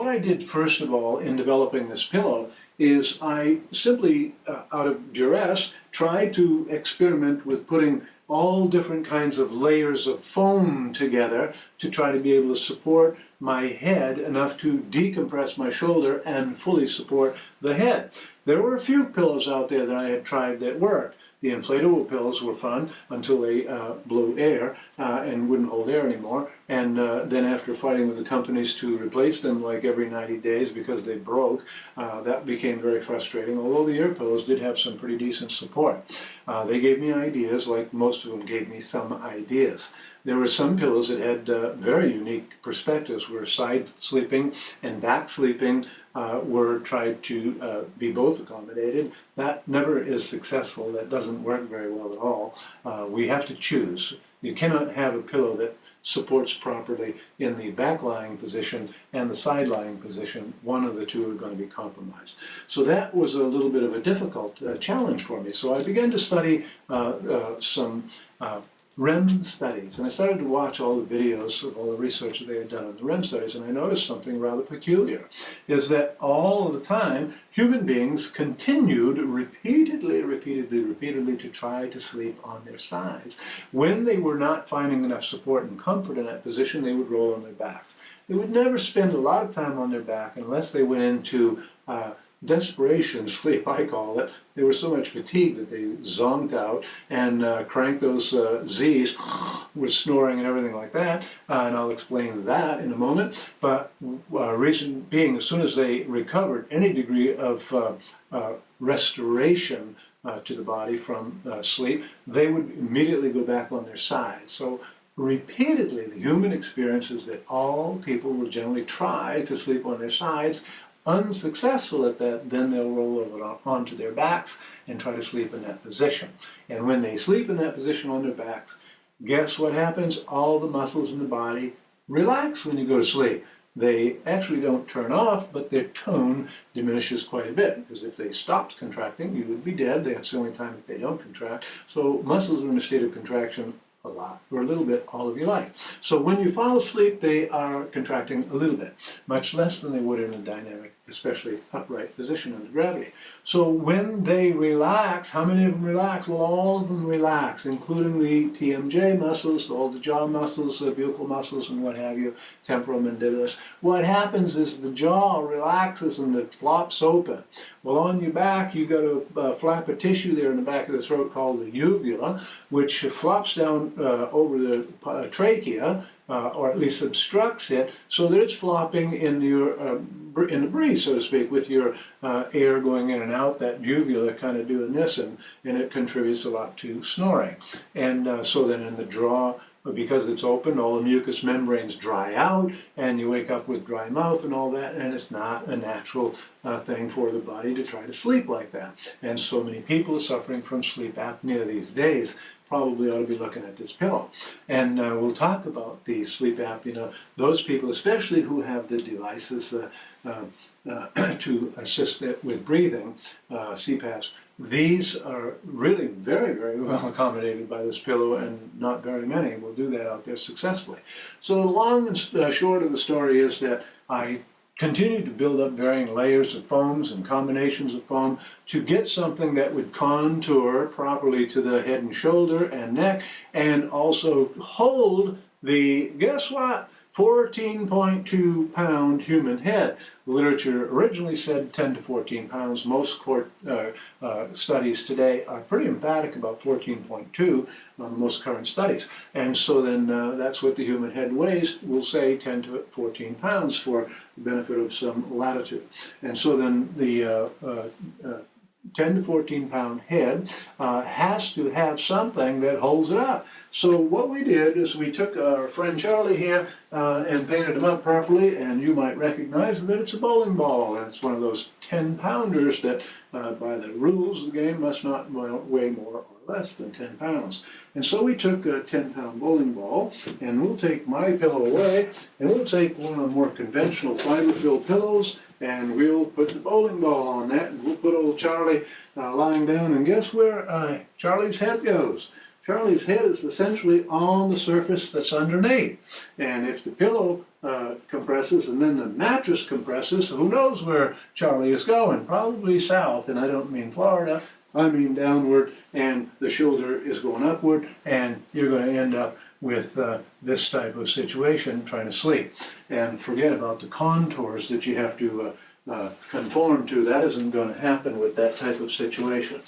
what I did first of all in developing this pillow is I simply, out of duress, tried to experiment with putting all different kinds of layers of foam together to try to be able to support my head enough to decompress my shoulder and fully support the head. There were a few pillows out there that I had tried that worked. The inflatable pillows were fun until they blew air and wouldn't hold air anymore. And then after fighting with the companies to replace them like every 90 days because they broke, that became very frustrating, although the air pillows did have some pretty decent support. They gave me ideas, like most of them gave me some ideas. There were some pillows that had very unique perspectives, where side sleeping and back sleeping were tried to be both accommodated. That never is successful. That doesn't work very well at all. We have to choose. You cannot have a pillow that supports properly in the back-lying position and the side-lying position. One of the two are going to be compromised. So that was a little bit of a difficult challenge for me. So I began to study some REM studies, and I started to watch all the videos of all the research that they had done on the REM studies, and I noticed something rather peculiar, is that all of the time human beings continued repeatedly to try to sleep on their sides. When they were not finding enough support and comfort in that position, they would roll on their backs. They would never spend a lot of time on their back unless they went into desperation sleep, I call it. They were so much fatigued that they zonked out and cranked those Z's with snoring and everything like that. And I'll explain that in a moment. But reason being, as soon as they recovered any degree of restoration to the body from sleep, they would immediately go back on their sides. So repeatedly, the human experience is that all people will generally try to sleep on their sides. Unsuccessful at that, then they'll roll over onto their backs and try to sleep in that position. And when they sleep in that position on their backs, guess what happens? All the muscles in the body relax when you go to sleep. They actually don't turn off, but their tone diminishes quite a bit, because if they stopped contracting, you would be dead. That's the only time that they don't contract. So muscles are in a state of contraction a lot, or a little bit, all of your life. So when you fall asleep, they are contracting a little bit, much less than they would in a dynamic, especially upright position under gravity. So when they relax, how many of them relax? Well, all of them relax, including the TMJ muscles, all the jaw muscles, the buccal muscles, and what have you, temporal mandibular. What happens is the jaw relaxes and it flops open. Well, on your back, you got a flap of tissue there in the back of the throat called the uvula, which flops down over the trachea, or at least obstructs it, so that it's flopping in your in the breeze, so to speak, with your air going in and out. That uvula kind of doing this, and it contributes a lot to snoring. And so then in the jaw, because it's open, all the mucous membranes dry out, and you wake up with dry mouth and all that, and it's not a natural thing for the body to try to sleep like that. And so many people are suffering from sleep apnea these days. Probably ought to be looking at this pillow. And we'll talk about the sleep apnea. Those people, especially who have the devices to assist it with breathing, CPAPs, these are really very, very well accommodated by this pillow, and not very many will do that out there successfully. So the long and short of the story is that I continued to build up varying layers of foams and combinations of foam to get something that would contour properly to the head and shoulder and neck, and also hold the, guess what, 14.2 pound human head. The literature originally said 10 to 14 pounds. Most studies today are pretty emphatic about 14.2 on most current studies. And so then that's what the human head weighs. We'll say 10 to 14 pounds for the benefit of some latitude. And so then the 10 to 14 pound head has to have something that holds it up. So what we did is we took our friend Charlie here and painted him up properly, and you might recognize that it's a bowling ball, and it's one of those 10-pounders that by the rules of the game must not weigh more or less than 10 pounds. And so we took a 10-pound bowling ball, and we'll take my pillow away, and we'll take one of the more conventional fiber-filled pillows, and we'll put the bowling ball on that, and we'll put old Charlie lying down, and guess where Charlie's head goes? Charlie's head is essentially on the surface that's underneath. And if the pillow compresses, and then the mattress compresses. Who knows where Charlie is going? Probably south, and I don't mean Florida, I mean downward, and the shoulder is going upward, and you're going to end up with this type of situation trying to sleep. And forget about the contours that you have to conform to. That isn't going to happen with that type of situation.